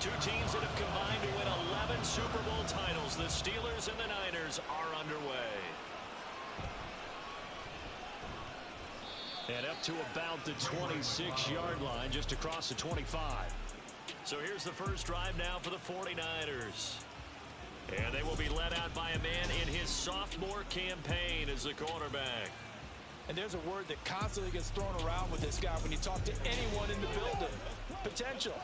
Two teams that have combined to win 11 Super Bowl titles. The Steelers and the Niners are underway. And up to about the 26-yard line, just across the 25. So here's the first drive now for the 49ers. And they will be led out by a man in his sophomore campaign as the quarterback. And there's a word that constantly gets thrown around with this guy when you talk to anyone in the building. Potential.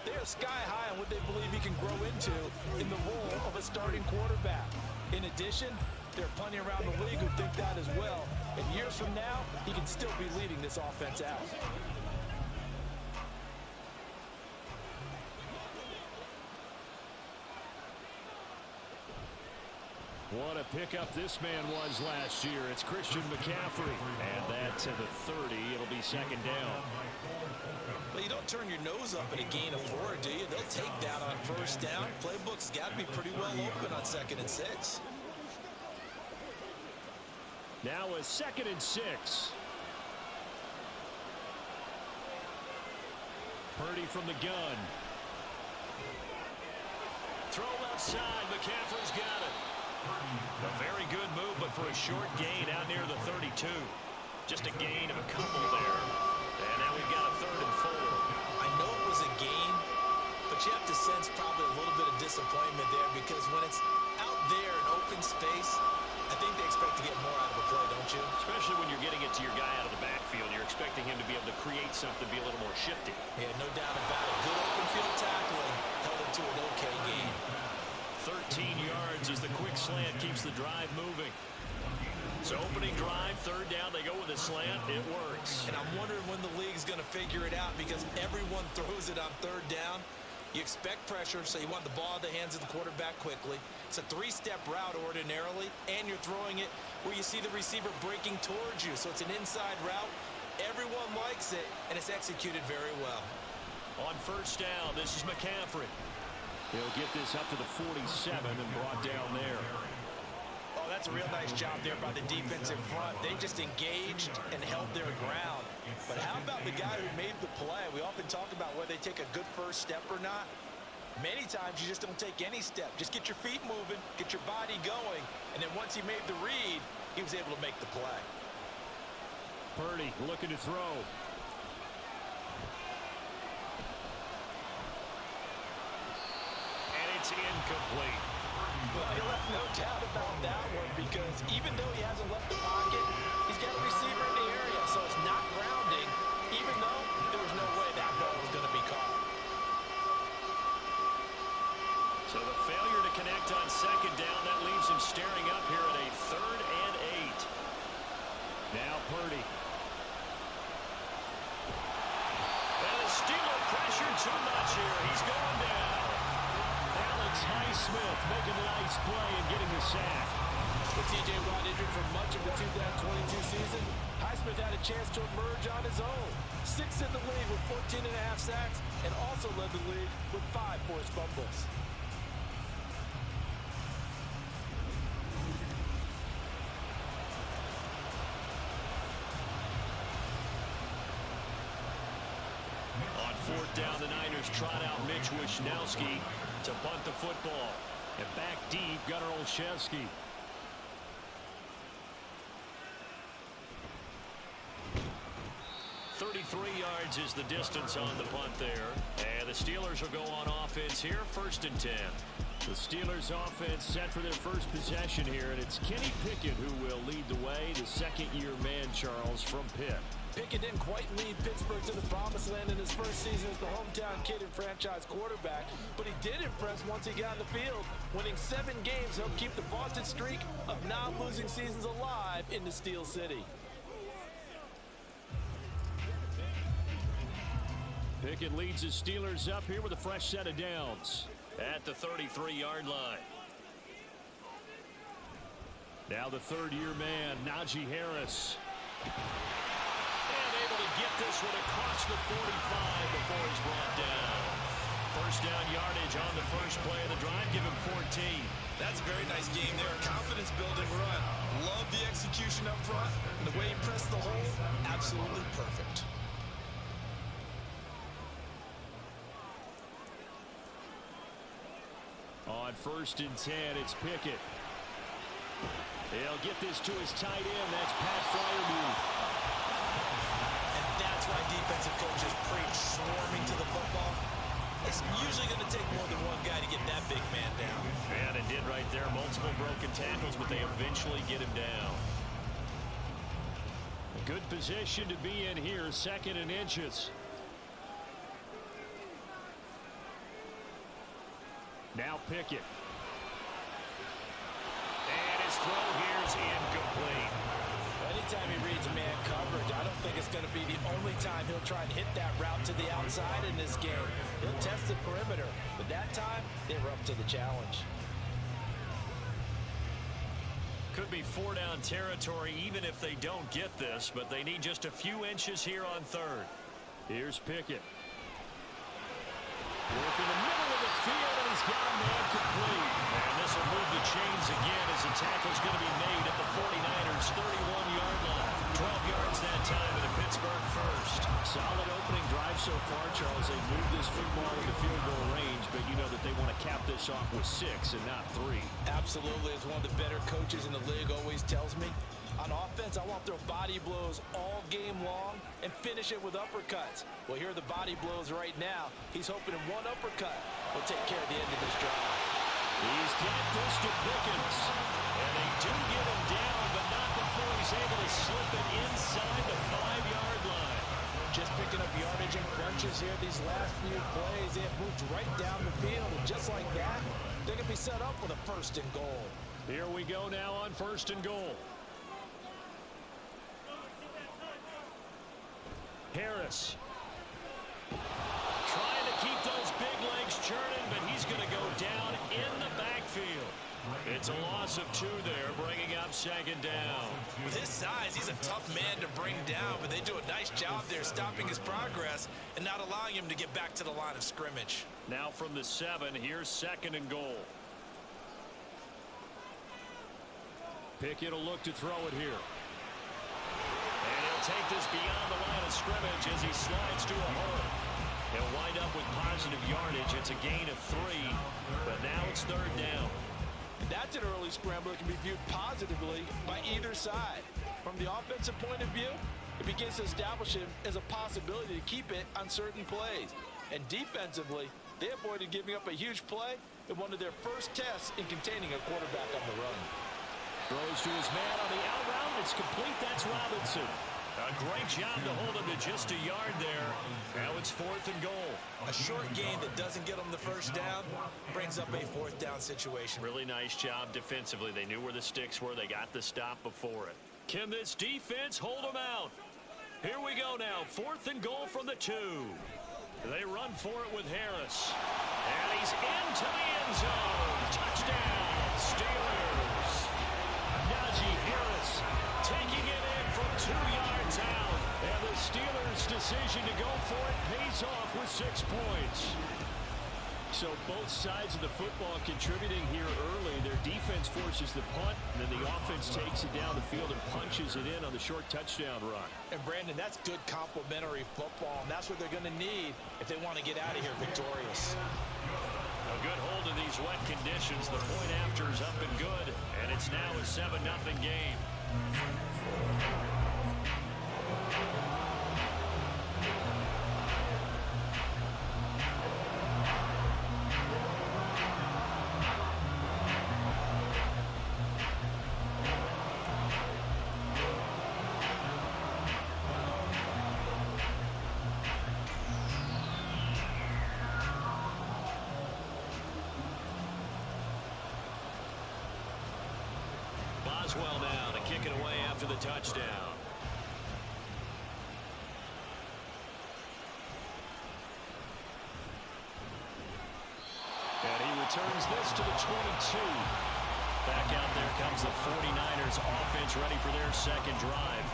They are sky high on what they believe he can grow into in the role of a starting quarterback. In addition, there are plenty around the league who think that as well. And years from now, he can still be leading this offense out. What a pickup this man was last year. It's Christian McCaffrey. And that to the 30. It'll be second down. Well, you don't turn your nose up at a gain of 4, do you? They'll take that on first down. Playbook's got to be pretty well open on 2nd and 6. Now a 2nd and 6. Purdy from the gun. Throw left side. McCaffrey's got it. A very good move, but for a short gain out near the 32. Just a gain of a couple there. And now we've got a 3rd and 4. I know it was a gain, but you have to sense probably a little bit of disappointment there because when it's out there in open space, I think they expect to get more out of a play, don't you? Especially when you're getting it to your guy out of the backfield. You're expecting him to be able to create something, be a little more shifty. Yeah, no doubt about it. Good open field tackling held it to an okay gain. 13 yards as the quick slant keeps the drive moving. So opening drive, 3rd down, they go with a slant. It works. And I'm wondering when the league's going to figure it out because everyone throws it on 3rd down. You expect pressure, so you want the ball in the hands of the quarterback quickly. It's a 3-step route ordinarily, and you're throwing it where you see the receiver breaking towards you. So it's an inside route. Everyone likes it, and it's executed very well. On first down, this is McCaffrey. He'll get this up to the 47 and brought down there. Oh, that's a real nice job there by the defense in front. They just engaged and held their ground. But how about the guy who made the play? We often talk about whether they take a good first step or not. Many times you just don't take any step. Just get your feet moving, get your body going, and then once he made the read, he was able to make the play. Purdy looking to throw. And it's incomplete. Well, you left no doubt about that one because even though he hasn't left the pocket, he's got a receiver in the area, so it's not grounding, even though there was no way that ball was going to be caught. So the failure to connect on 2nd down, that leaves him staring up here at a 3rd and 8. Now Purdy. And the Steeler pressured too much here. He's going down. Alex Highsmith making a nice play and getting the sack. With T.J. Watt injured for much of the 2022 season, Highsmith had a chance to emerge on his own. 6th in the league with 14.5 sacks and also led the league with 5 forced fumbles. On 4th down, the Niners trot out Mitch Wishnowsky to punt the football. And back deep, Gunnar Olszewski. Yards is the distance on the punt there. And the Steelers will go on offense here, 1st and 10. The Steelers offense set for their first possession here, and it's Kenny Pickett who will lead the way, the 2nd-year man, Charles, from Pitt. Pickett didn't quite lead Pittsburgh to the promised land in his first season as the hometown kid and franchise quarterback, but he did impress once he got on the field. Winning 7 games helped keep the vaunted streak of non-losing seasons alive in the Steel City. Pickett leads the Steelers up here with a fresh set of downs at the 33-yard line. Now the 3rd-year man, Najee Harris. And able to get this one across the 45 before he's brought down. First down yardage on the first play of the drive. Give him 14. That's a very nice game there. A confidence-building run. Love the execution up front. And the way he pressed the hole, absolutely perfect. On 1st and 10, it's Pickett. He'll get this to his tight end. That's Pat Fryermuth. And that's why defensive coaches preach swarming to the football. It's usually going to take more than one guy to get that big man down. And it did right there. Multiple broken tackles, but they eventually get him down. A good position to be in here. 2nd and inches. Now Pickett. And his throw here is incomplete. Anytime he reads man coverage, I don't think it's going to be the only time he'll try and hit that route to the outside in this game. He'll test the perimeter, but that time, they were up to the challenge. Could be 4-down territory even if they don't get this, but they need just a few inches here on 3rd. Here's Pickett. Work in the middle of the field, and he's got a man complete. And this will move the chains again as the tackle's going to be made at the 49ers' 31-yard line. 12 yards that time in the Pittsburgh first. Solid opening drive so far, Charles. They moved this football into field goal range, but you know that they want to cap this off with 6 and not 3. Absolutely. As one of the better coaches in the league always tells me, on offense, I want to throw body blows all game long and finish it with uppercuts. Well, here are the body blows right now. He's hoping in one uppercut will take care of the end of this drive. He's got this to Pickens. And they do get him down, but not before he's able to slip it inside the 5-yard line. Just picking up yardage in bunches here these last few plays. They have moved right down the field, and just like that, they're going to be set up with a 1st and goal. Here we go now on 1st and goal. Harris. Trying to keep those big legs churning, but he's going to go down in the backfield. It's a loss of 2 there, bringing up 2nd down. With his size, he's a tough man to bring down, but they do a nice job there stopping his progress and not allowing him to get back to the line of scrimmage. Now from the 7, here's 2nd and goal. Pickett will look to throw it here. And he'll take this beyond the line of scrimmage as he slides to a hole. He'll wind up with positive yardage. It's a gain of 3, but now it's 3rd down. That's an early scramble that can be viewed positively by either side. From the offensive point of view, it begins to establish him as a possibility to keep it on certain plays. And defensively, they avoided giving up a huge play in one of their first tests in containing a quarterback on the run. Throws to his man on the out route. It's complete. That's Robinson. A great job to hold him to just a yard there. Now it's 4th and goal. A short gain that doesn't get them the 1st down brings up a 4th down situation. Really nice job defensively. They knew where the sticks were. They got the stop before it. Can this defense hold them out? Here we go now. 4th and goal from the 2. They run for it with Harris. And he's into the end zone. Touchdown, Steelers. Najee Harris taking it in from 2 yards out. And the Steelers' decision to go for it pays off with 6 points. So both sides of the football contributing here early. Their defense forces the punt, and then the offense takes it down the field and punches it in on the short touchdown run. And Brandon, that's good complementary football, and that's what they're going to need if they want to get out of here victorious. A good hold in these wet conditions. The point after is up and good, and it's now a 7-0 game. Boswell now to kick it away after the touchdown. And he returns this to the 22. Back out there comes the 49ers offense ready for their 2nd drive.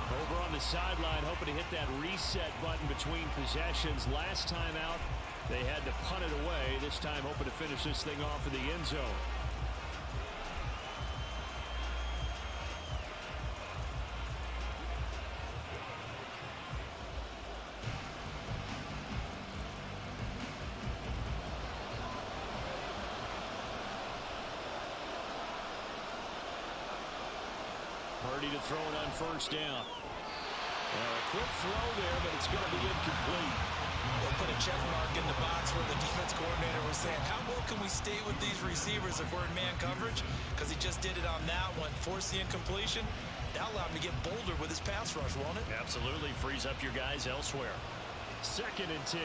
Over on the sideline hoping to hit that reset button between possessions. Last time out they had to punt it away. This time hoping to finish this thing off in the end zone. throw it on first down. A quick throw there, but it's going to be incomplete. They'll put a check mark in the box where the defense coordinator was saying, how well can we stay with these receivers if we're in man coverage? Because he just did it on that one, forced the incompletion. That allowed him to get bolder with his pass rush, won't it? Absolutely frees up your guys elsewhere. 2nd and 10.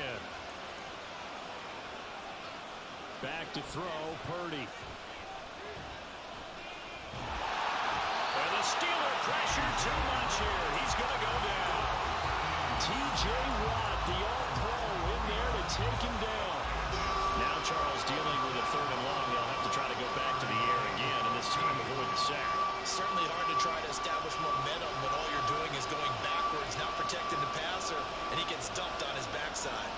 Back to throw, Purdy. And the Steeler pressure too much here. He's going to go down. T.J. Watt, the all-pro, in there to take him down. Now Charles dealing with a 3rd and long. They'll have to try to go back to the air again, and this time avoid the sack. Certainly hard to try to establish momentum when all you're doing is going backwards, not protecting the passer, and he gets dumped on his backside.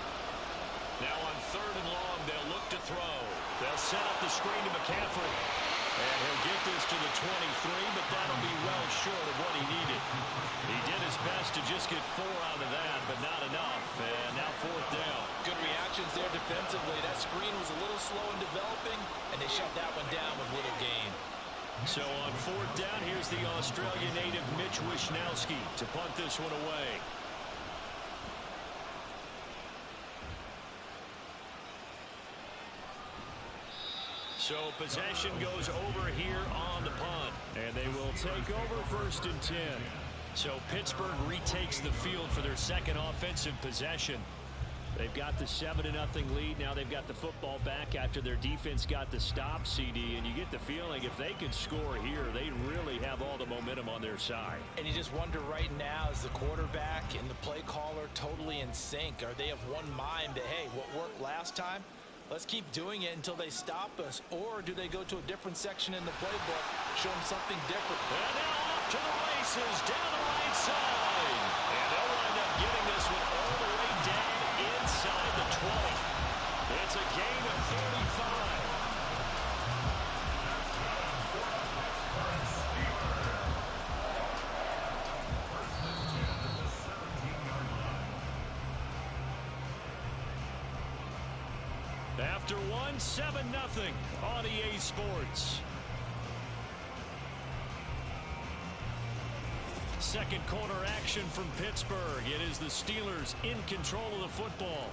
Now on 3rd and long, they'll look to throw. They'll set up the screen to McCaffrey. And he'll get this to the 23, but that'll be well short of what he needed. He did his best to just get 4 out of that, but not enough. And now 4th down. Good reactions there defensively. That screen was a little slow in developing, and they shut that one down with little gain. So on 4th down, here's the Australian native Mitch Wishnowski to punt this one away. So possession goes over here on the punt. And they will take over 1st and 10. So Pittsburgh retakes the field for their 2nd offensive possession. They've got the 7-0 lead. Now they've got the football back after their defense got the stop, CD. And you get the feeling if they can score here, they really have all the momentum on their side. And you just wonder right now, is the quarterback and the play caller totally in sync? Are they of one mind that, hey, what worked last time? Let's keep doing it until they stop us. Or do they go to a different section in the playbook, show them something different? And now off to the races down the right side. And they'll wind up getting this one all the way down inside the 20. It's a gain of 35. After 7-0 on EA Sports. 2nd quarter action from Pittsburgh. It is the Steelers in control of the football.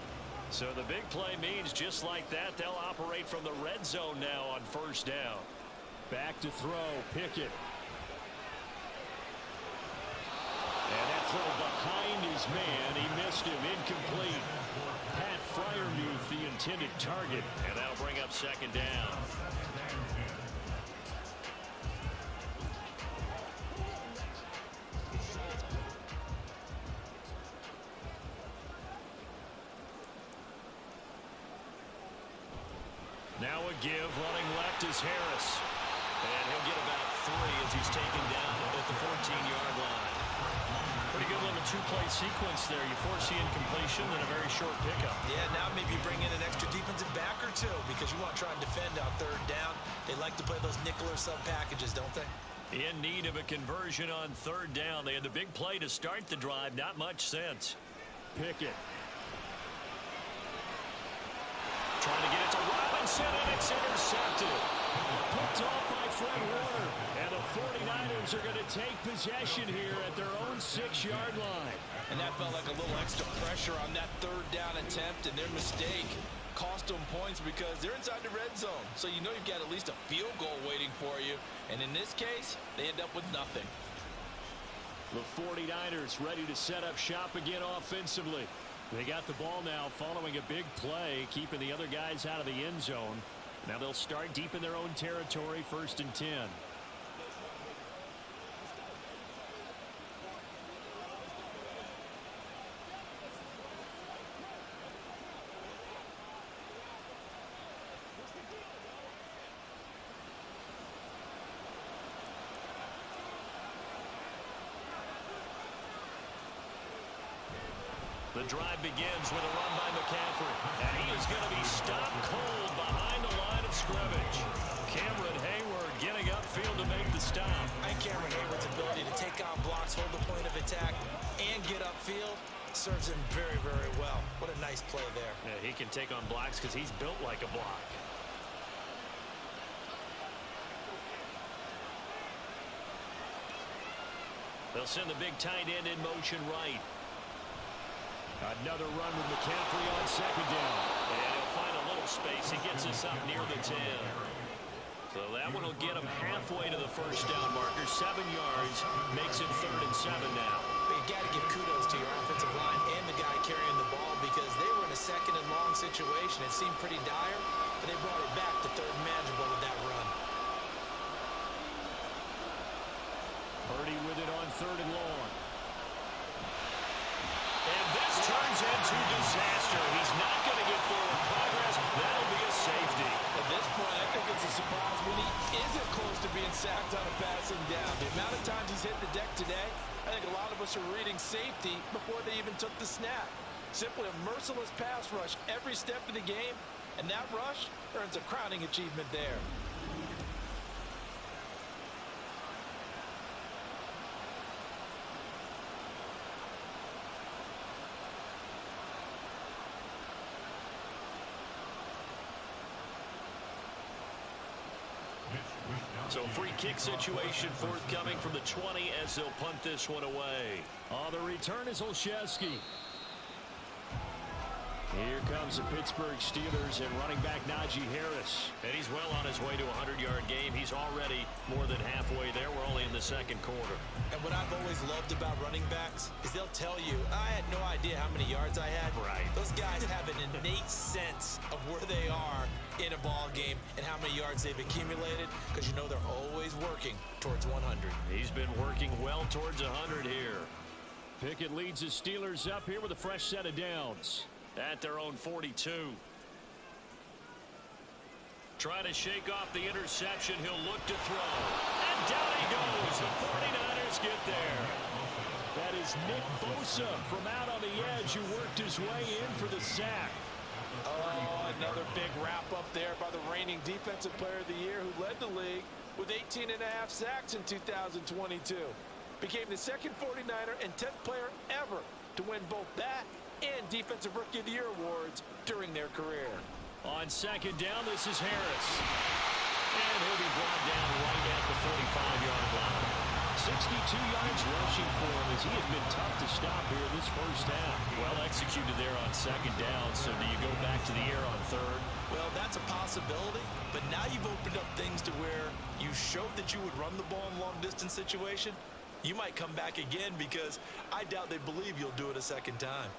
So the big play means just like that, they'll operate from the red zone now on 1st down. Back to throw, Pickett. And that throw behind his man, he missed him, incomplete. Pat Freiermuth, the intended target, and that'll bring up 2nd down. Now a give, running left is Harris. And he'll get about 3 as he's taken down at the 14-yard line. Pretty good little 2-play sequence there. You force the incompletion and a very short pickup. Yeah, now maybe you bring in an extra defensive back or 2 because you want to try and defend on 3rd down. They like to play those nickel or sub packages, don't they? In need of a conversion on 3rd down. They had the big play to start the drive. Not much sense. Pickett. Trying to get it to Robinson, and it's intercepted. Picked off by Fred Warner. And the 49ers are going to take possession here at their own 6-yard line. And that felt like a little extra pressure on that 3rd down attempt, and their mistake cost them points because they're inside the red zone. So you know you've got at least a field goal waiting for you. And in this case, they end up with nothing. The 49ers ready to set up shop again offensively. They got the ball now following a big play, keeping the other guys out of the end zone. Now they'll start deep in their own territory, 1st and 10. The drive begins with a run by McCaffrey. And he is going to be stopped cold behind the line of scrimmage. Cameron Hayward getting upfield to make the stop. And Cameron Hayward's ability to take on blocks, hold the point of attack, and get upfield serves him very, very well. What a nice play there. Yeah, he can take on blocks because he's built like a block. They'll send the big tight end in motion right. Another run with McCaffrey on second down. And he'll find a little space. He gets us up near the 10. So that one will get him halfway to the first down marker. 7 yards. Makes it 3rd and 7 now. But you got to give kudos to your offensive line and the guy carrying the ball because they were in a 2nd and long situation. It seemed pretty dire, but they brought it back to 3rd and manageable with that run. Purdy with it on 3rd and long. And this turns into disaster. He's not going to get forward progress. That'll be a safety. At this point, I think it's a surprise when he isn't close to being sacked on a passing down. The amount of times he's hit the deck today, I think a lot of us are reading safety before they even took the snap. Simply a merciless pass rush every step of the game, and that rush earns a crowning achievement there. So free kick situation forthcoming from the 20 as they'll punt this one away. On the return is Olszewski. Here comes the Pittsburgh Steelers and running back Najee Harris. And he's well on his way to a 100-yard game. He's already more than halfway there. We're only in the 2nd quarter. And what I've always loved about running backs is they'll tell you, I had no idea how many yards I had. Right. Those guys have an innate sense of where they are in a ball game and how many yards they've accumulated because you know they're always working towards 100. He's been working well towards 100 here. Pickett leads the Steelers up here with a fresh set of downs. At their own 42. Trying to shake off the interception. He'll look to throw. And down he goes. The 49ers get there. That is Nick Bosa from out on the edge who worked his way in for the sack. Oh, another big wrap up there by the reigning Defensive Player of the Year who led the league with 18.5 sacks in 2022. Became the 2nd 49er and 10th player ever to win both that and Defensive Rookie of the Year awards during their career. On second down, this is Harris. And he'll be brought down right at the 45-yard line. 62 yards rushing for him as he has been tough to stop here this first half. Well executed there on second down, so do you go back to the air on 3rd? Well, that's a possibility, but now you've opened up things to where you showed that you would run the ball in long-distance situation. You might come back again because I doubt they believe you'll do it a 2nd time.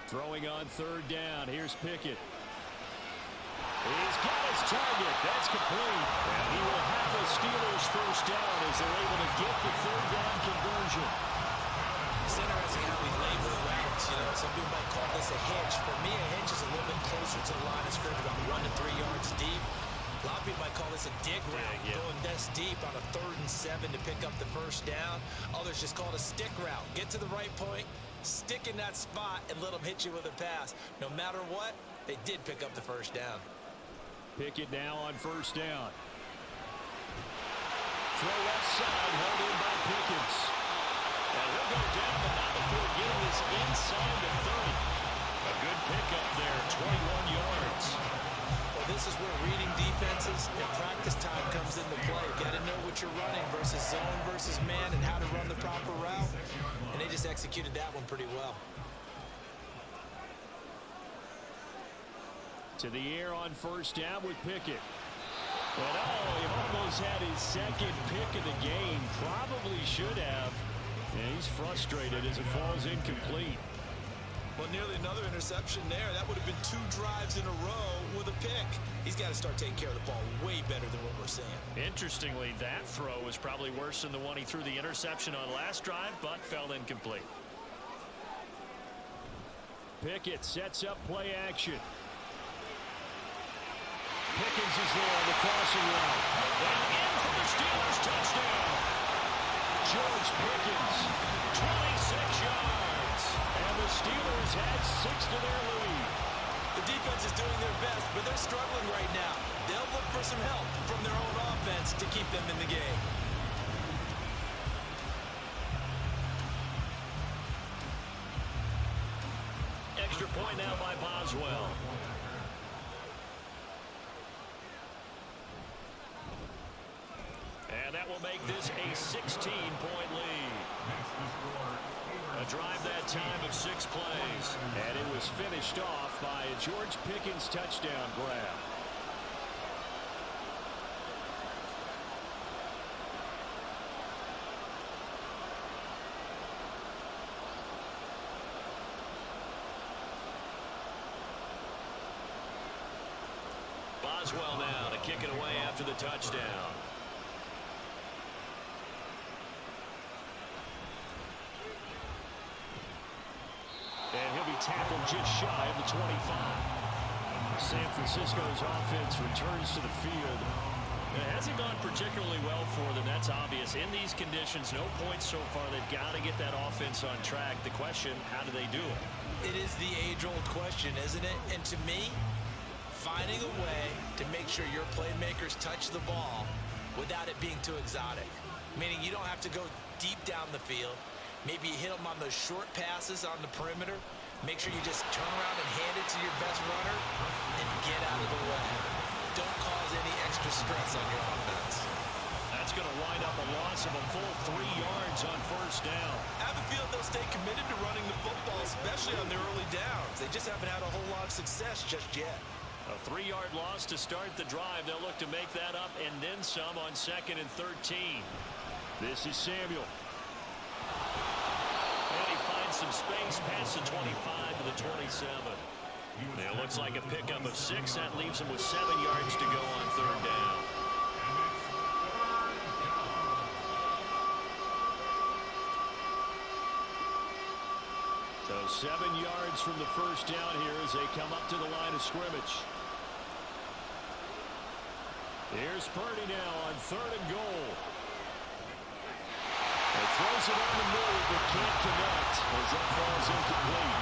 Throwing on 3rd down. Here's Pickett. He's got his target. That's complete. And he will have the Steelers first down as they're able to get the 3rd down conversion. It's interesting how we label routes. You know, some people might call this a hitch. For me, a hitch is a little bit closer to the line of scrimmage, about 1 to 3 yards deep. A lot of people might call this a dig route, going this deep on a 3rd and 7 to pick up the first down. Others just call it a stick route. Get to the right point, stick in that spot, and let them hit you with a pass. No matter what, they did pick up the first down. Pickett now on 1st down. Throw left side, held in by Pickens. And he'll go down, but not before getting this inside the 30. A good pickup there, 21 yards. Well, this is where reading defenses and practice time comes into play. You got to know what you're running versus zone versus man and how to run the proper route. And they just executed that one pretty well. To the air on 1st down with Pickett. But he almost had his 2nd pick of the game. Probably should have. And he's frustrated as it falls incomplete. Well, nearly another interception there. That would have been 2 drives in a row with a pick. He's got to start taking care of the ball way better than what we're seeing. Interestingly, that throw was probably worse than the one he threw the interception on last drive, but fell incomplete. Pickett sets up play action. Pickens is there on the crossing route. And in for the Steelers touchdown. George Pickens, 26 yards. And the Steelers add 6 to their lead. The defense is doing their best, but they're struggling right now. They'll look for some help from their own offense to keep them in the game. Extra point now by Boswell. And that will make this a 16-point lead. A drive that time of 6 plays. And it was finished off by a George Pickens touchdown grab. Boswell now to kick it away after the touchdown. And he'll be tackled just shy of the 25. San Francisco's offense returns to the field. It hasn't gone particularly well for them. That's obvious. In these conditions, no points so far. They've got to get that offense on track. The question, how do they do it? It is the age-old question, isn't it? And to me, finding a way to make sure your playmakers touch the ball without it being too exotic. Meaning you don't have to go deep down the field. Maybe you hit them on those short passes on the perimeter. Make sure you just turn around and hand it to your best runner and get out of the way. Don't cause any extra stress on your offense. That's going to wind up a loss of a full 3 yards on first down. I have a feeling they'll stay committed to running the football, especially on their early downs. They just haven't had a whole lot of success just yet. A 3-yard loss to start the drive. They'll look to make that up and then some on 2nd and 13. This is Samuel. And he finds some space past the 25 to the 27. It looks like a pickup of 6. That leaves him with 7 yards to go on 3rd down. So 7 yards from the first down here as they come up to the line of scrimmage. Here's Purdy now on 3rd and goal. He throws it on the move but can't connect as that falls incomplete.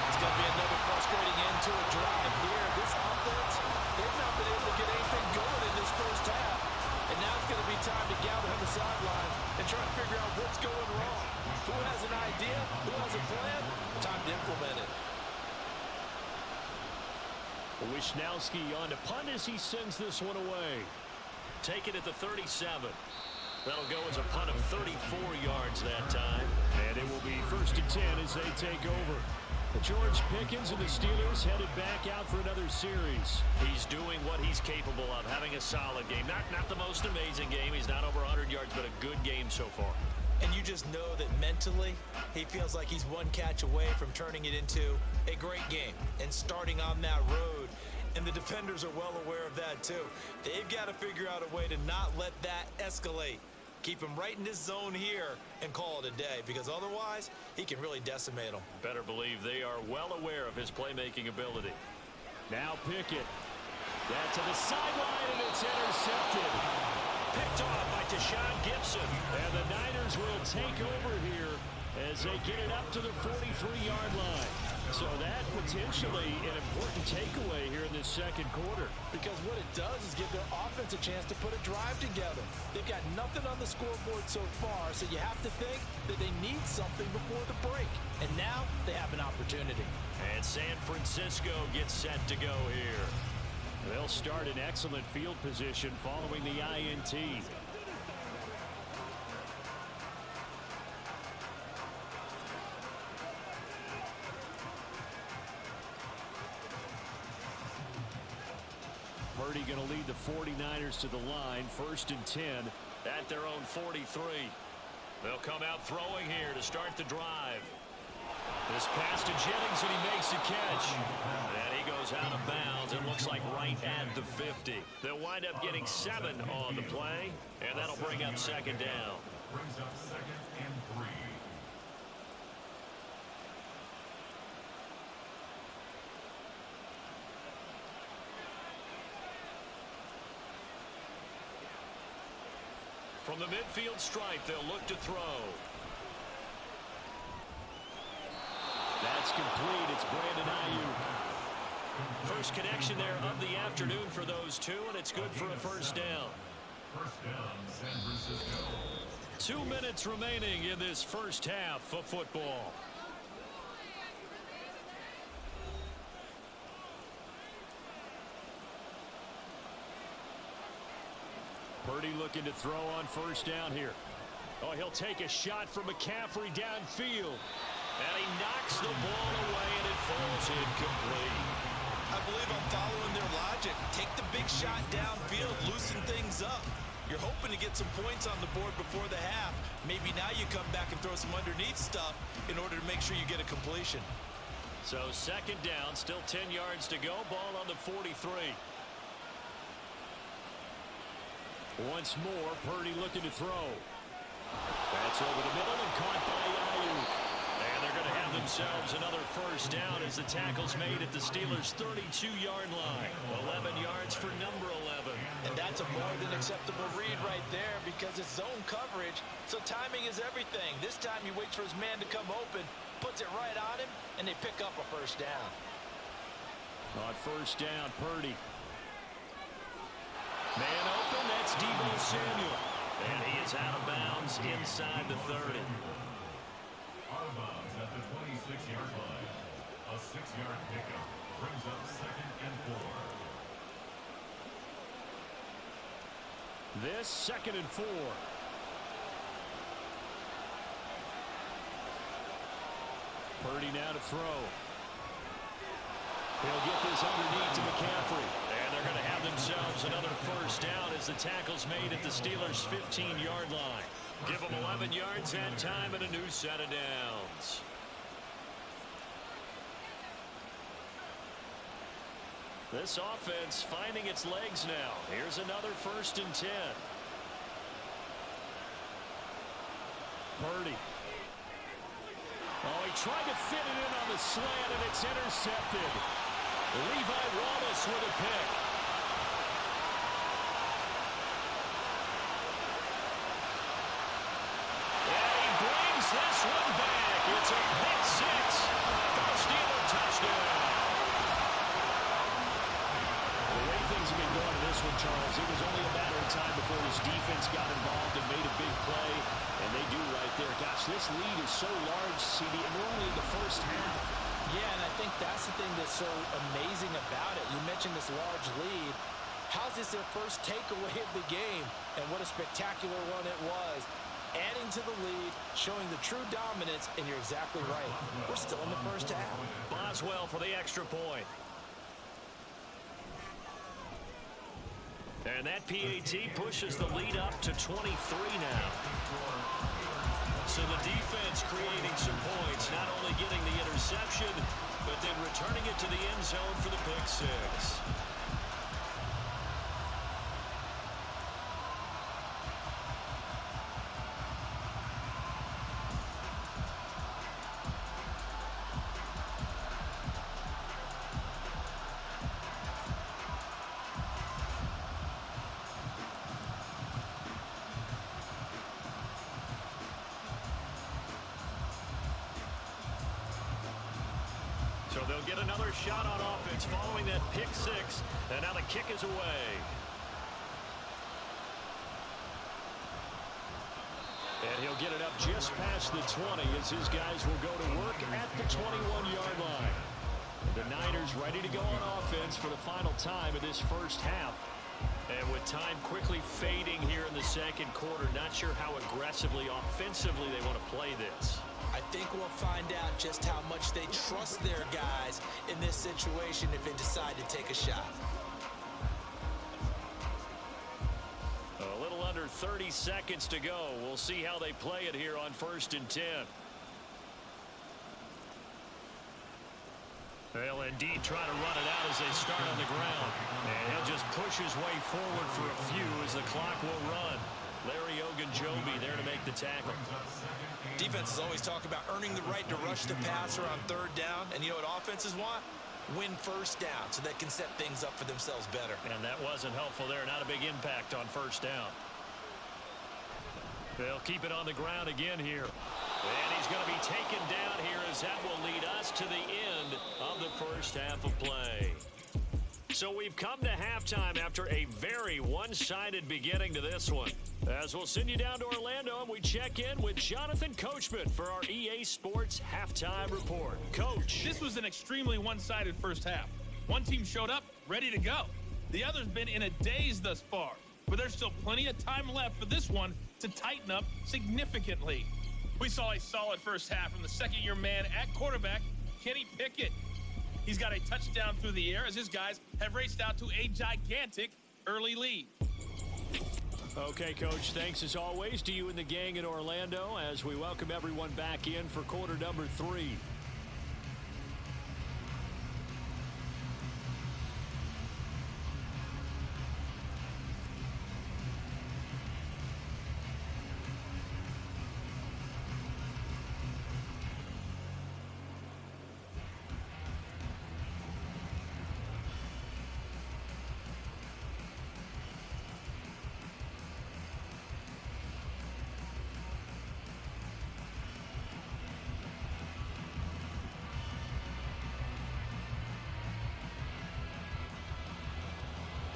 It's going to be another frustrating end to a drive here. This offense, they've not been able to get anything going in this first half. And now it's going to be time to gather on the sideline and try to figure out what's going wrong. Who has an idea? Who has a plan? Time to implement it. Wisnowski on to punt as he sends this one away. Take it at the 37. That'll go as a punt of 34 yards that time. And it will be 1st and 10 as they take over. George Pickens and the Steelers headed back out for another series. He's doing what he's capable of, having a solid game. Not the most amazing game. He's not over 100 yards, but a good game so far. And you just know that mentally, he feels like he's one catch away from turning it into a great game and starting on that road. And the defenders are well aware of that too. They've got to figure out a way to not let that escalate. Keep him right in this zone here and call it a day, because otherwise he can really decimate them. Better believe they are well aware of his playmaking ability. Now Pickett. That to the sideline, and it's intercepted. Picked off by Deshaun Gibson. And the Niners will take over here as they get it up to the 43-yard line. So that potentially an important takeaway here in this second quarter. Because what it does is give their offense a chance to put a drive together. They've got nothing on the scoreboard so far, so you have to think that they need something before the break. And now they have an opportunity. And San Francisco gets set to go here. They'll start in excellent field position following the INT. Purdy going to lead the 49ers to the line. 1st and 10 at their own 43. They'll come out throwing here to start the drive. This pass to Jennings, and he makes a catch. And he goes out of bounds. It looks like right at the 50. They'll wind up getting 7 on the play, and that'll bring up 2nd down. Brings up 2nd and 3. From the midfield stripe, they'll look to throw. That's complete. It's Brandon Ayuk. First connection there of the afternoon for those two, and it's good for a first down. First down, San Francisco. 2 minutes remaining in this first half of football. Purdy looking to throw on first down here. Oh, he'll take a shot from McCaffrey downfield. And he knocks the ball away, and it falls incomplete. I believe I'm following their logic. Take the big shot downfield, loosen things up. You're hoping to get some points on the board before the half. Maybe now you come back and throw some underneath stuff in order to make sure you get a completion. So second down, still 10 yards to go. Ball on the 43. Once more, Purdy looking to throw. That's over the middle and caught by Ayuk. And they're going to have themselves another first down as the tackle's made at the Steelers' 32-yard line. 11 yards for number 11. And that's a more than acceptable read right there because it's zone coverage, so timing is everything. This time he waits for his man to come open, puts it right on him, and they pick up a first down. On first down, Purdy. Man open, that's Deebo Samuel. And he is out of bounds inside the 30. Out of bounds at the 26-yard line. A 6-yard pickup brings up 2nd and 4. This 2nd and 4. Purdy now to throw. He'll get this underneath to McCaffrey. And they're going to have themselves another first down as the tackle's made at the Steelers' 15-yard line. Give them 11 yards that time and a new set of downs. This offense finding its legs now. Here's another 1st and 10. Purdy. Oh, he tried to fit it in on the slant, and it's intercepted. Levi Wallace with a pick. And he brings this one back. It's a pick six for the Steeler touchdown. The way things have been going in this one, Charles, it was only a matter of time before this defense got involved and made a big play. And they do right there. Gosh, this lead is so large, CD, and we're only in the first half. Yeah, and I think that's the thing that's so amazing about it. You mentioned this large lead. How's this their first takeaway of the game? And what a spectacular one it was. Adding to the lead, showing the true dominance, and you're exactly right. We're still in the first half. Boswell for the extra point. And that PAT pushes the lead up to 23 now. So the defense creating some points, not only getting the interception, but then returning it to the end zone for the pick six. So they'll get another shot on offense following that pick six. And now the kick is away. And he'll get it up just past the 20 as his guys will go to work at the 21-yard line. The Niners ready to go on offense for the final time of this first half. And with time quickly fading here in the second quarter, not sure how aggressively, offensively they want to play this. I think we'll find out just how much they trust their guys in this situation if they decide to take a shot. A little under 30 seconds to go. We'll see how they play it here on 1st and 10. They'll indeed try to run it out as they start on the ground. And he'll just push his way forward for a few as the clock will run. Larry Ogunjobi there to make the tackle. Defenses always talk about earning the right to rush the passer on 3rd down. And you know what offenses want? Win first down so they can set things up for themselves better. And that wasn't helpful there. Not a big impact on 1st down. They'll keep it on the ground again here. And he's going to be taken down here as that will lead us to the end of the first half of play. So we've come to halftime after a very one-sided beginning to this one. As we'll send you down to Orlando and we check in with Jonathan Coachman for our EA Sports Halftime Report. Coach. This was an extremely one-sided first half. One team showed up, ready to go. The other's been in a daze thus far, but there's still plenty of time left for this one to tighten up significantly. We saw a solid first half from the second-year man at quarterback, Kenny Pickett. He's got a touchdown through the air as his guys have raced out to a gigantic early lead. Okay, Coach, thanks as always to you and the gang in Orlando as we welcome everyone back in for quarter number 3.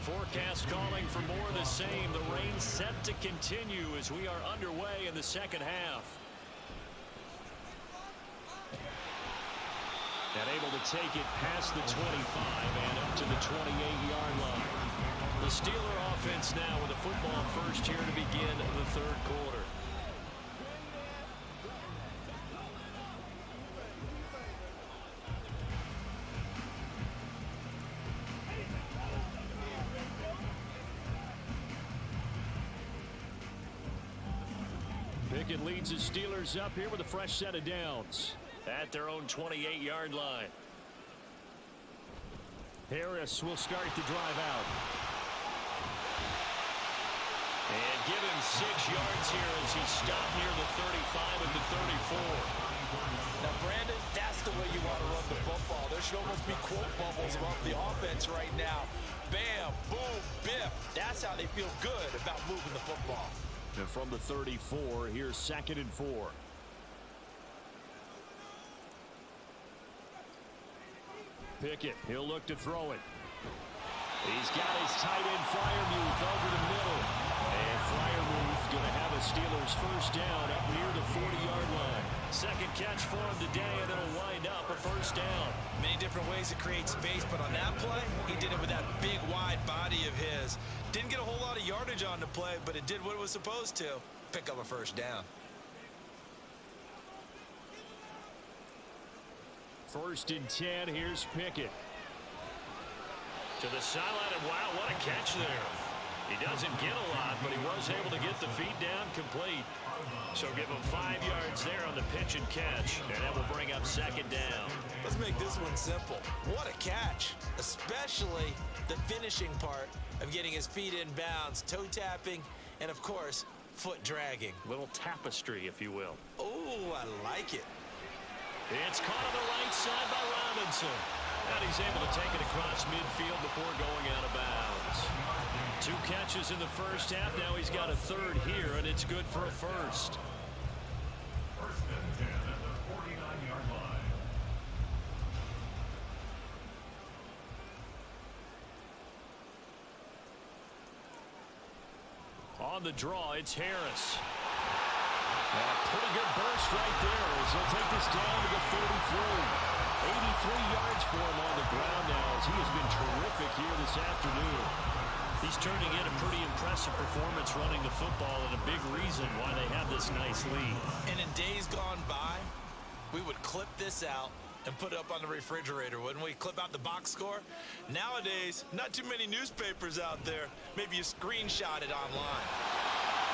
Forecast calling for more of the same. The rain set to continue as we are underway in the second half. And able to take it past the 25 and up to the 28-yard line. The Steeler offense now with a football first here to begin the third quarter. Pickett leads his Steelers up here with a fresh set of downs at their own 28-yard line. Harris will start the drive out. And give him 6 yards here as he stopped near the 35 at the 34. Now, Brandon, that's the way you want to run the football. There should almost be quote bubbles about the offense right now. Bam, boom, biff. That's how they feel good about moving the football. And from the 34, here's 2nd and 4. Pickett, he'll look to throw it. He's got his tight end Freiermuth over the middle. And Freiermuth going to have a Steelers first down up near the 40-yard line. Second catch for him today, and it'll wind up a first down. Many different ways to create space, but on that play, he did it with that big, wide body of his. Didn't get a whole lot of yardage on the play, but it did what it was supposed to. Pick up a first down. First and 10, here's Pickett. To the sideline, and wow, what a catch there. He doesn't get a lot, but he was able to get the feet down complete. So give him 5 yards there on the pitch and catch, and that will bring up second down. Let's make this one simple. What a catch, especially the finishing part of getting his feet in bounds, toe tapping, and of course, foot dragging. Little tapestry, if you will. Oh, I like it. It's caught on the right side by Robinson. And he's able to take it across midfield before going out of bounds. 2 catches in the first half. Now he's got a third here, and it's good for a first. First and 10 at the 49-yard line. On the draw, it's Harris. And a pretty good burst right there as he'll take this down to the 33. 83 yards for him on the ground now as he has been terrific here this afternoon. He's turning in a pretty impressive performance running the football and a big reason why they have this nice lead. And in days gone by, we would clip this out and put it up on the refrigerator, wouldn't we? Clip out the box score. Nowadays, not too many newspapers out there. Maybe you screenshot it online.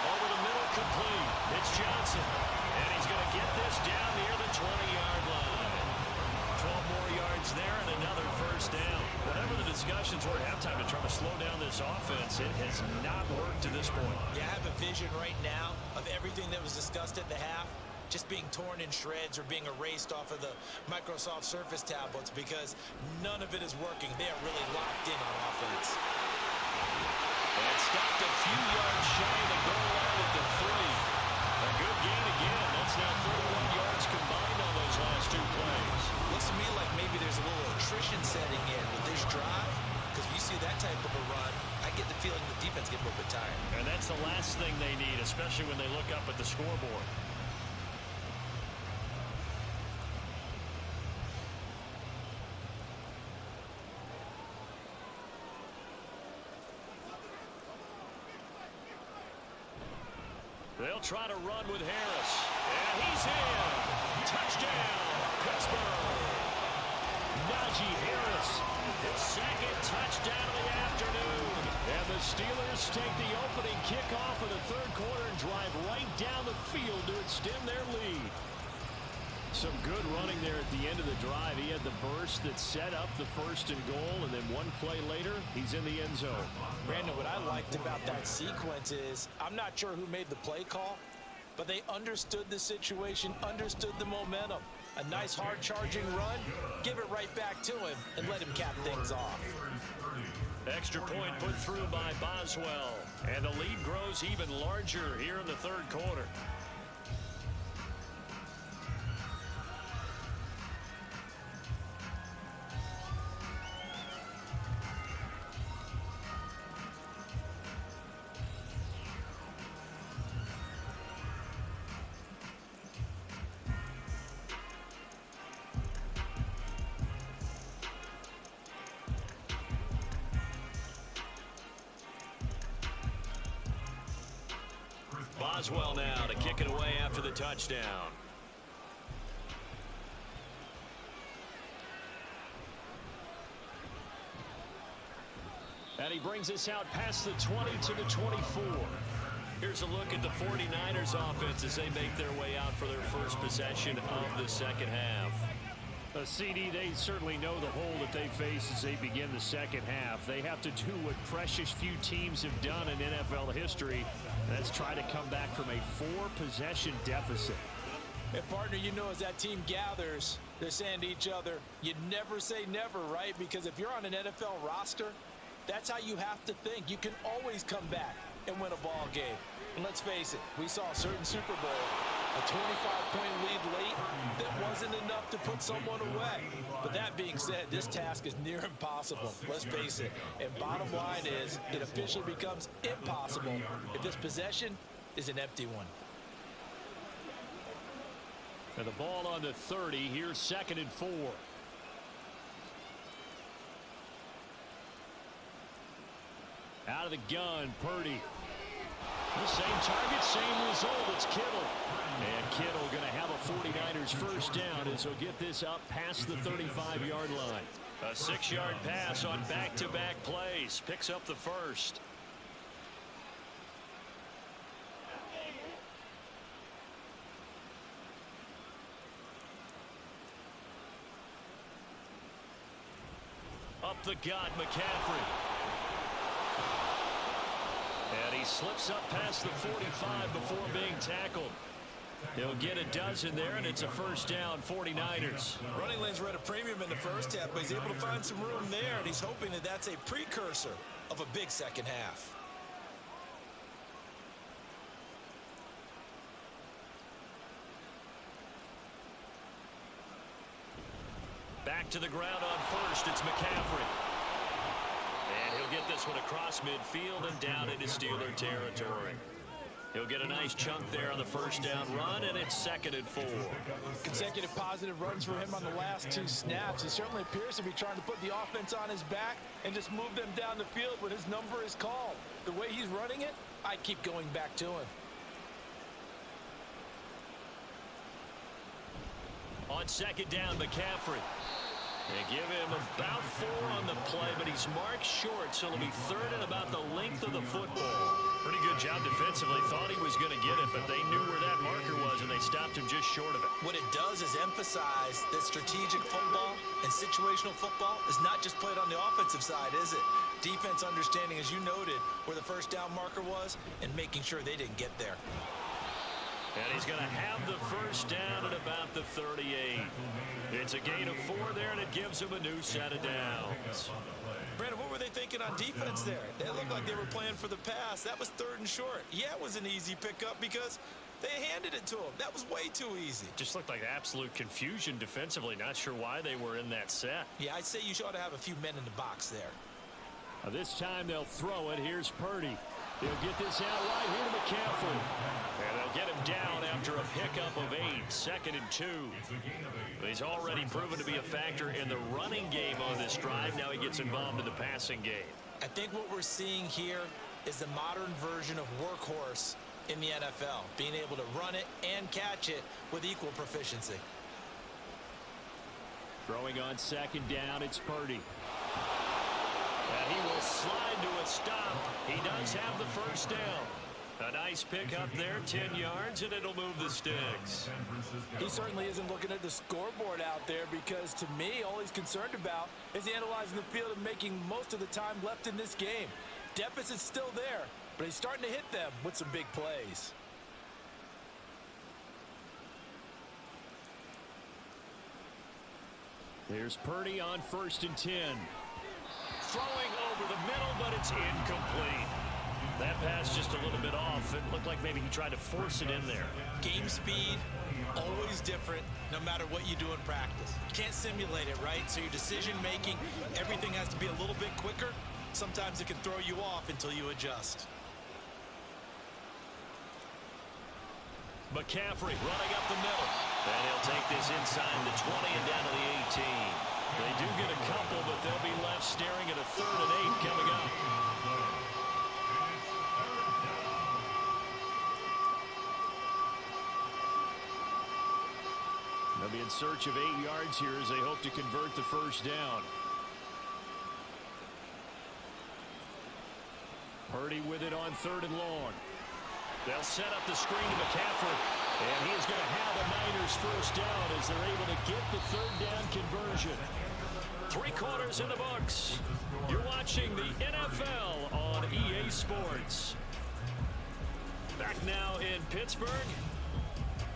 Over the middle, complete. It's Johnson. And he's going to get this down near the 20-yard line. 12 more yards there and another first down. Whatever the discussions were at halftime to try to slow down this offense, it has not worked to this point. You have a vision right now of everything that was discussed at the half just being torn in shreds or being erased off of the Microsoft Surface tablets because none of it is working. They are really locked in on offense. And stopped a few yards shy of the goal line at the 3. A good gain again. That's now 31 yards combined on those last 2 plays. Looks to me like maybe there's a little attrition setting in with this drive because if you see that type of a run, I get the feeling the defense gets a little bit tired. And that's the last thing they need, especially when they look up at the scoreboard. They'll try to run with Harris. And he's in. Touchdown, Pittsburgh. Najee Harris, his second touchdown of the afternoon. And the Steelers take the opening kickoff of the third quarter and drive right down the field to extend their lead. Some good running there at the end of the drive. He had the burst that set up the first and goal, and then one play later, he's in the end zone. Brandon, what I liked about that sequence is, I'm not sure who made the play call, but they understood the situation, understood the momentum. A nice hard charging run, give it right back to him, and let him cap things off. Extra point put through by Boswell, and the lead grows even larger here in the third quarter. Boswell now to kick it away after the touchdown. And he brings us out past the 20 to the 24. Here's a look at the 49ers offense as they make their way out for their first possession of the second half. CD, they certainly know the hole that they face as they begin the second half. They have to do what precious few teams have done in NFL history. That's try to come back from a 4-possession deficit. And partner, you know, as that team gathers, they're saying to each other, you never say never, right? Because if you're on an NFL roster, that's how you have to think. You can always come back and win a ball game. And let's face it, we saw a certain Super Bowl, a 25-point lead late that wasn't enough to put someone away. But that being said, this task is near impossible. Let's face it. And bottom line is, it officially becomes impossible if this possession is an empty one. And the ball on the 30. Here's 2nd and 4. Out of the gun, Purdy. The same target, same result. It's Kittle. And Kittle going to have a 49ers first down as he'll get this up past the 35-yard line. A 6-yard pass on back-to-back plays. Picks up the first. Up the gut, McCaffrey. And he slips up past the 45 before being tackled. He'll get a dozen there, and it's a first down, 49ers. Running lanes were at a premium in the first half, but he's able to find some room there, and he's hoping that that's a precursor of a big second half. Back to the ground on first, it's McCaffrey. And he'll get this one across midfield and down into Steeler territory. He'll get a nice chunk there on the first down run, and it's 2nd and 4. Consecutive positive runs for him on the last 2 snaps. He certainly appears to be trying to put the offense on his back and just move them down the field when his number is called. The way he's running it, I keep going back to him. On 2nd down, McCaffrey. They give him about 4 on the play, but he's marked short, so it'll be 3rd and about the length of the football. Pretty good job defensively. Thought he was going to get it, but they knew where that marker was, and they stopped him just short of it. What it does is emphasize that strategic football and situational football is not just played on the offensive side, is it? Defense understanding, as you noted, where the first down marker was and making sure they didn't get there. And he's going to have the first down at about the 38. It's a gain of 4 there, and it gives him a new set of downs. Brandon, what were they thinking on defense there? They looked like they were playing for the pass. That was 3rd and short. Yeah, it was an easy pickup because they handed it to him. That was way too easy. Just looked like absolute confusion defensively. Not sure why they were in that set. Yeah, I'd say you ought to have a few men in the box there. This time they'll throw it. Here's Purdy. He'll get this out right here to McCaffrey. And they'll get him down after a pickup of 8. 2nd and 2. He's already proven to be a factor in the running game on this drive. Now he gets involved in the passing game. I think what we're seeing here is the modern version of workhorse in the NFL, being able to run it and catch it with equal proficiency. Throwing on second down, it's Purdy. And he will slide to a stop. He does have the first down. A nice pick up there, 10 yards, and it'll move the sticks. He certainly isn't looking at the scoreboard out there because, to me, all he's concerned about is analyzing the field and making most of the time left in this game. Deficit's still there, but he's starting to hit them with some big plays. Here's Purdy on 1st and 10. Throwing over the middle, but it's incomplete. That pass just a little bit off. It looked like maybe he tried to force it in there. Game speed, always different, no matter what you do in practice. You can't simulate it, right? So your decision making, everything has to be a little bit quicker. Sometimes it can throw you off until you adjust. McCaffrey running up the middle. And he'll take this inside the 20 and down to the 18. They do get a couple, but they'll be left staring at a 3rd and 8 coming up. They'll be in search of 8 yards here as they hope to convert the first down. Purdy with it on 3rd and long. They'll set up the screen to McCaffrey. And he is going to have the Niners first down as they're able to get the 3rd down conversion. 3 quarters in the books. You're watching the NFL on EA Sports. Back now in Pittsburgh.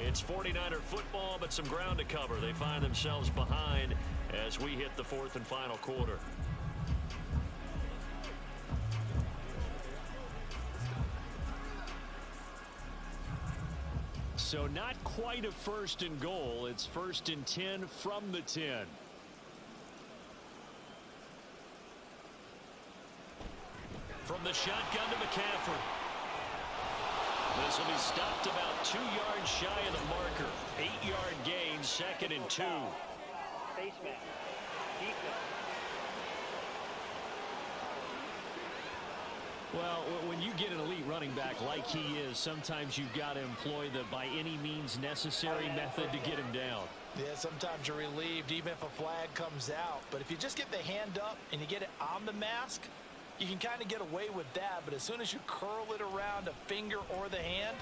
It's 49er football, but some ground to cover. They find themselves behind as we hit the 4th and final quarter. So not quite a 1st and goal. It's 1st and 10 from the 10. From the shotgun to McCaffrey. This will be stopped about 2 yards shy of the marker. 8-yard gain, 2nd and 2. Well, when you get an elite running back like he is, sometimes you've got to employ the by any means necessary method to get him down. Yeah, sometimes you're relieved even if a flag comes out. But if you just get the hand up and you get it on the mask, you can kind of get away with that. But as soon as you curl it around a finger or the hand,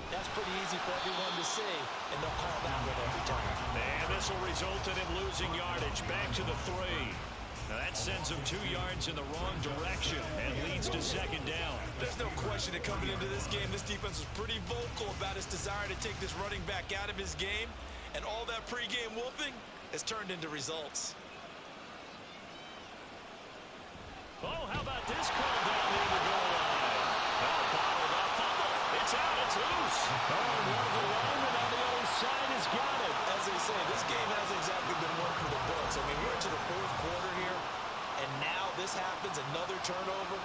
that's pretty easy for everyone to see, and they'll call that one every time. And this will result in him losing yardage. Back to the 3. Now that sends him 2 yards in the wrong direction and leads to 2nd down. There's no question that coming into this game, this defense was pretty vocal about his desire to take this running back out of his game, and all that pregame wolfing has turned into results. Oh, how about this call down near the goal line? It's out, it's loose. Oh, one of the linemen on the other side has got it. As they say, this game hasn't exactly been one for the books. I mean, we're into the 4th quarter here, and now this happens, another turnover.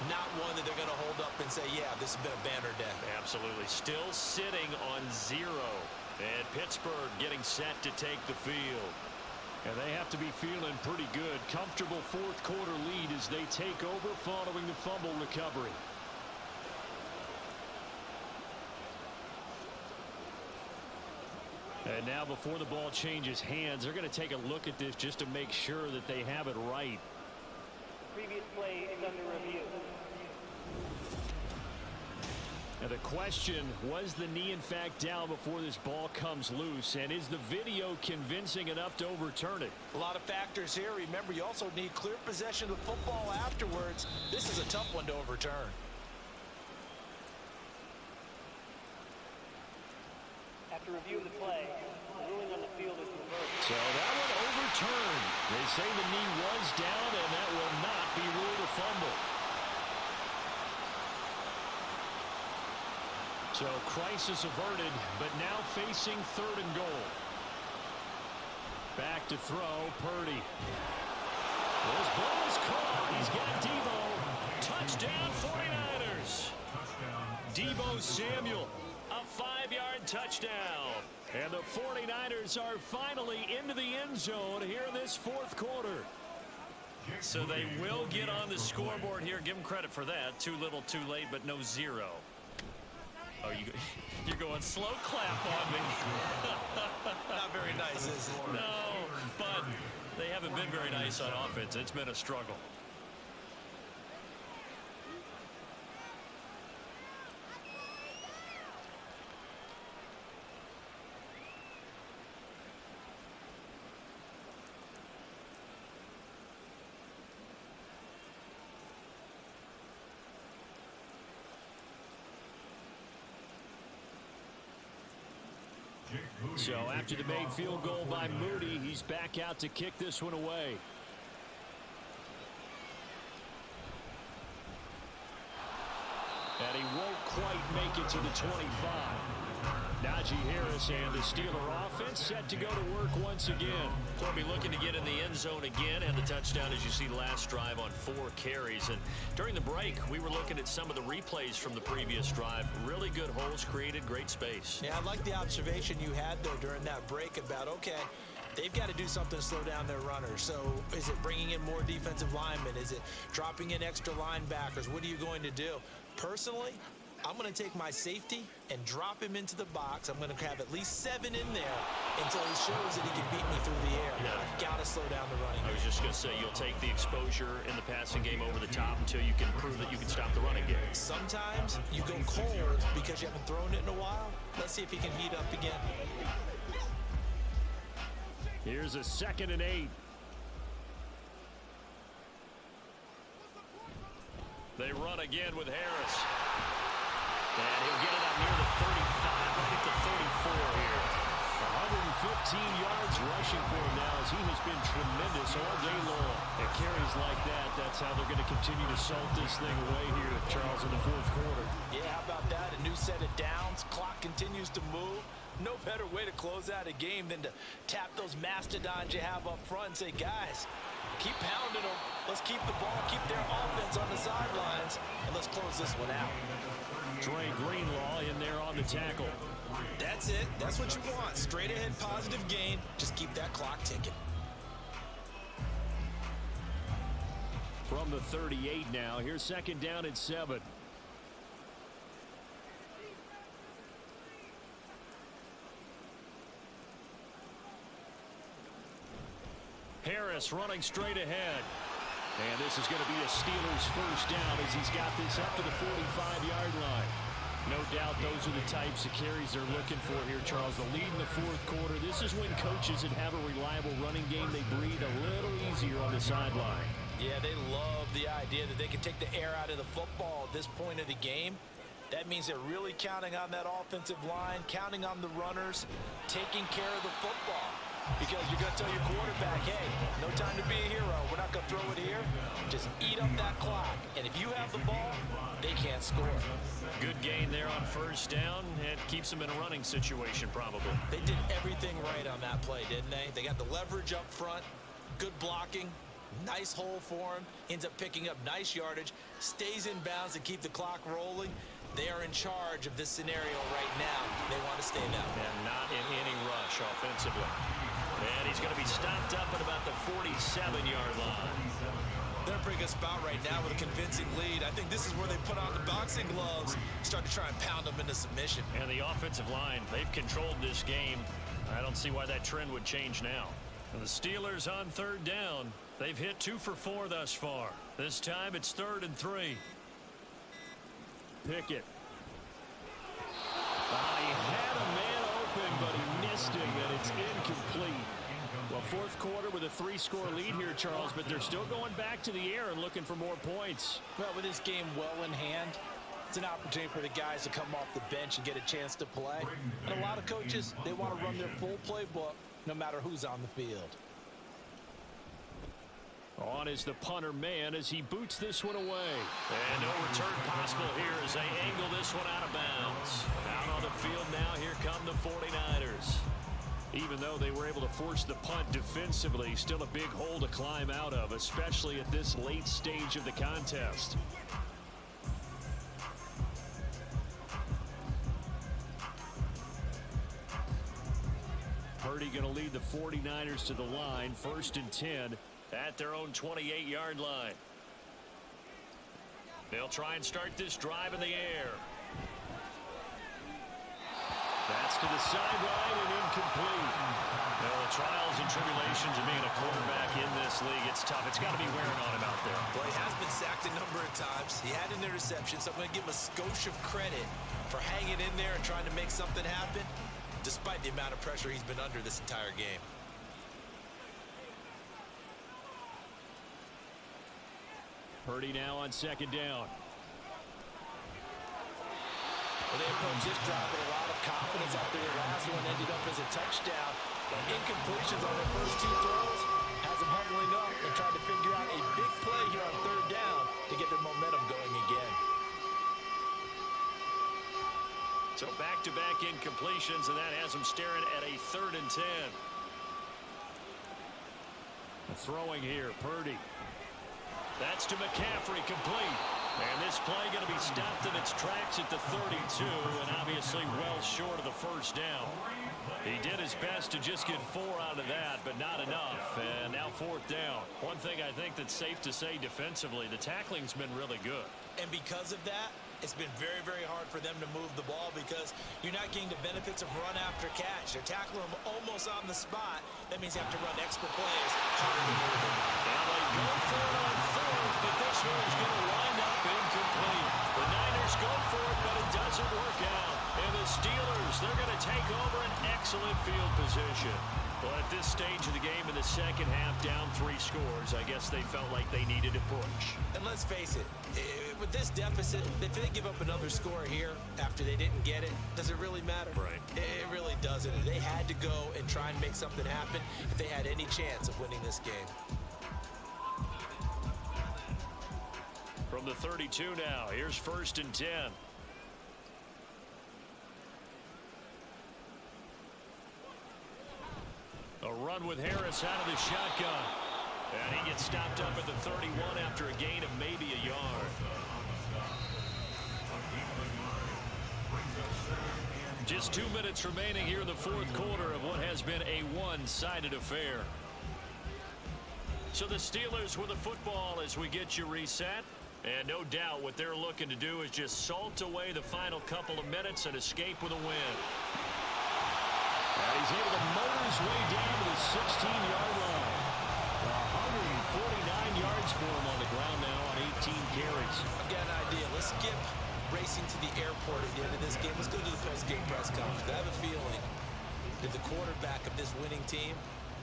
Not one that they're going to hold up and say, yeah, this has been a banner day. Absolutely. Still sitting on 0. And Pittsburgh getting set to take the field. And they have to be feeling pretty good. Comfortable 4th quarter lead as they take over following the fumble recovery. And now before the ball changes hands, they're going to take a look at this just to make sure that they have it right. Previous play is under review. Now the question, was the knee in fact down before this ball comes loose? And is the video convincing enough to overturn it? A lot of factors here. Remember, you also need clear possession of the football afterwards. This is a tough one to overturn. After review of the play, the ruling on the field is reversed. So that one overturned. They say the knee was down, and that will not be ruled a fumble. So crisis averted, but now facing 3rd and goal. Back to throw, Purdy. This ball is caught. He's got Debo. Touchdown, 49ers. Debo Samuel. A 5-yard touchdown. And the 49ers are finally into the end zone here in this 4th quarter. So they will get on the scoreboard here. Give them credit for that. Too little, too late, but no 0. Oh, you're going slow clap on me. Not very nice, is it? No, but they haven't been very nice on offense. It's been a struggle. So after the made field goal by Moody, he's back out to kick this one away. And he won't quite make it to the 25. Najee Harris and the Steeler offense set to go to work once again. They'll be looking to get in the end zone again, and the touchdown, as you see, last drive on 4 carries. And during the break, we were looking at some of the replays from the previous drive. Really good holes created, great space. Yeah, I like the observation you had, though, during that break about, okay, they've got to do something to slow down their runners. So is it bringing in more defensive linemen? Is it dropping in extra linebackers? What are you going to do? Personally, I'm going to take my safety and drop him into the box. I'm going to have at least 7 in there until he shows that he can beat me through the air. Yeah. I've got to slow down the running game. I was just going to say, you'll take the exposure in the passing game over the top until you can prove that you can stop the running game. Sometimes you go cold because you haven't thrown it in a while. Let's see if he can heat up again. Here's a 2nd and 8. They run again with Harris. And he'll get it out near the 35, right at the 34 here. 115 yards rushing for him now, as he has been tremendous all day long. And carries like that, that's how they're going to continue to salt this thing away here, Charles, in the 4th quarter. Yeah, how about that? A new set of downs. Clock continues to move. No better way to close out a game than to tap those mastodons you have up front and say, guys, keep pounding them. Let's keep the ball, keep their offense on the sidelines, and let's close this one out. Trey Greenlaw in there on the tackle. That's it. That's what you want. Straight ahead positive gain. Just keep that clock ticking. From the 38 now. Here's 2nd down and 7. Harris running straight ahead. And this is going to be a Steelers 1st down as he's got this up to the 45-yard line. No doubt those are the types of carries they're looking for here, Charles. The lead in the 4th quarter. This is when coaches that have a reliable running game, they breathe a little easier on the sideline. Yeah, they love the idea that they can take the air out of the football at this point of the game. That means they're really counting on that offensive line, counting on the runners, taking care of the football. Because you're going to tell your quarterback, hey, no time to be a hero. We're not going to throw it here. Just eat up that clock. And if you have the ball, they can't score. Good gain there on 1st down. It keeps them in a running situation, probably. They did everything right on that play, didn't they? They got the leverage up front, good blocking, nice hole for him, ends up picking up nice yardage, stays in bounds to keep the clock rolling. They are in charge of this scenario right now. They want to stay that way. And not in any rush offensively. And he's going to be stopped up at about the 47-yard line. They're in a pretty good spot right now with a convincing lead. I think this is where they put on the boxing gloves, start to try and pound them into submission. And the offensive line, they've controlled this game. I don't see why that trend would change now. And the Steelers on 3rd down. They've hit 2 for 4 thus far. This time it's 3rd and 3. Pickett. He had a man open, but he missed him, and it's incomplete. Well, 4th quarter with a 3-score lead here, Charles, but they're still going back to the air and looking for more points. Well, with this game well in hand, it's an opportunity for the guys to come off the bench and get a chance to play. And a lot of coaches, they want to run their full playbook no matter who's on the field. On is the punter man as he boots this one away. And no return possible here as they angle this one out of bounds. Out on the field now, here come the 49ers. Even though they were able to force the punt defensively, still a big hole to climb out of, especially at this late stage of the contest. Purdy going to lead the 49ers to the line, 1st and 10 at their own 28-yard line. They'll try and start this drive in the air. That's to the sideline and incomplete. Well, the trials and tribulations of being a quarterback in this league, it's tough. It's got to be wearing on him out there. Well, he has been sacked a number of times. He had an interception, so I'm going to give him a skosh of credit for hanging in there and trying to make something happen, despite the amount of pressure he's been under this entire game. Purdy now on second down. Well, they approached this drive with a lot of confidence after the last one ended up as a touchdown. But incompletions on their first two throws has them huddling up and trying to figure out a big play here on third down to get their momentum going again. So back-to-back incompletions, and that has them staring at a 3rd and 10. Throwing here, Purdy. That's to McCaffrey, complete. And this play going to be stopped in its tracks at the 32, and obviously well short of the first down. He did his best to just get 4 out of that, but not enough. And now 4th down. One thing I think that's safe to say defensively, the tackling's been really good. And because of that, it's been very, very hard for them to move the ball because you're not getting the benefits of run after catch. They're tackling them almost on the spot. That means you have to run extra plays. Harder to move them. And they go for it on 4th, but this one is going to wind up incomplete. The Niners go for it, but it doesn't work out. And the Steelers, they're going to take over an excellent field position. Well, at this stage of the game in the second half, down 3 scores, I guess they felt like they needed a push. And let's face it, with this deficit, if they give up another score here after they didn't get it, does it really matter? Right. It really doesn't. They had to go and try and make something happen if they had any chance of winning this game. From the 32 now, here's 1st and 10. A run with Harris out of the shotgun. And he gets stopped up at the 31 after a gain of maybe a yard. Just 2 minutes remaining here in the 4th quarter of what has been a one-sided affair. So the Steelers with the football as we get you reset. And no doubt what they're looking to do is just salt away the final couple of minutes and escape with a win. And he's able to motor his way down to the 16-yard line. 149 yards for him on the ground now on 18 carries. I've got an idea. Let's skip racing to the airport at the end of this game. Let's go to the post-game press conference. I have a feeling that the quarterback of this winning team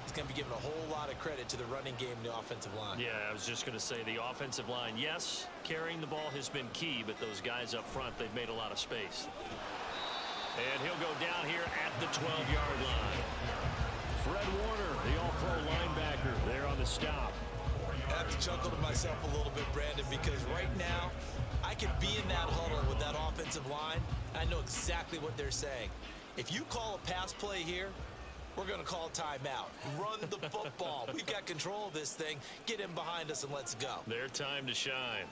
is going to be given a whole lot of credit to the running game and the offensive line. Yeah, I was just going to say the offensive line, yes, carrying the ball has been key, but those guys up front, they've made a lot of space. And he'll go down here at the 12-yard line. Fred Warner, the all-pro linebacker, there on the stop. I have to chuckle to myself a little bit, Brandon, because right now I could be in that huddle with that offensive line, and I know exactly what they're saying. If you call a pass play here, we're going to call timeout. Run the football. We've got control of this thing. Get in behind us and let's go. Their time to shine.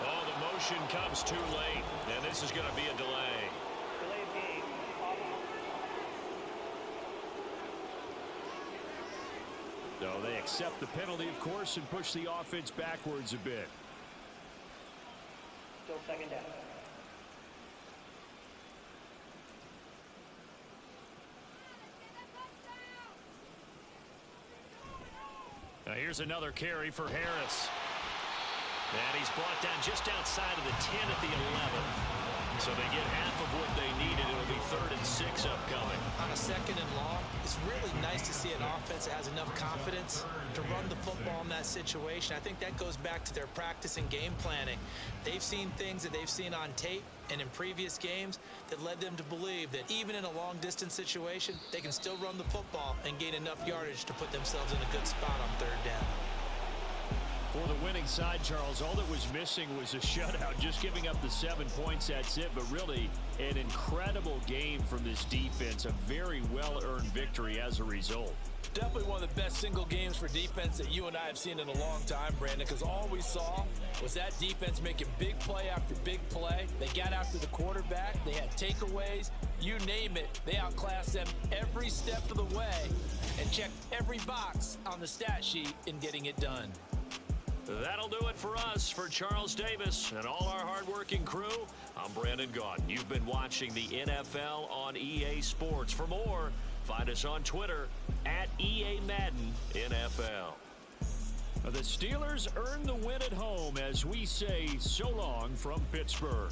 Oh, the motion comes too late, and this is going to be a delay. Delay of game. So they accept the penalty, of course, and push the offense backwards a bit. Still 2nd down. Now here's another carry for Harris. And he's brought down just outside of the 10 at the 11. So they get half of what they needed. It'll be 3rd and 6 upcoming. On a 2nd and long, it's really nice to see an offense that has enough confidence to run the football in that situation. I think that goes back to their practice and game planning. They've seen things that they've seen on tape and in previous games that led them to believe that even in a long-distance situation, they can still run the football and gain enough yardage to put themselves in a good spot on 3rd down. For the winning side, Charles, all that was missing was a shutout. Just giving up the 7 points, that's it. But really, an incredible game from this defense. A very well-earned victory as a result. Definitely one of the best single games for defense that you and I have seen in a long time, Brandon, because all we saw was that defense making big play after big play. They got after the quarterback. They had takeaways. You name it. They outclassed them every step of the way and checked every box on the stat sheet in getting it done. That'll do it for us. For Charles Davis and all our hardworking crew, I'm Brandon Gaudin. You've been watching the NFL on EA Sports. For more, find us on Twitter at EA Madden NFL. The Steelers earn the win at home as we say so long from Pittsburgh.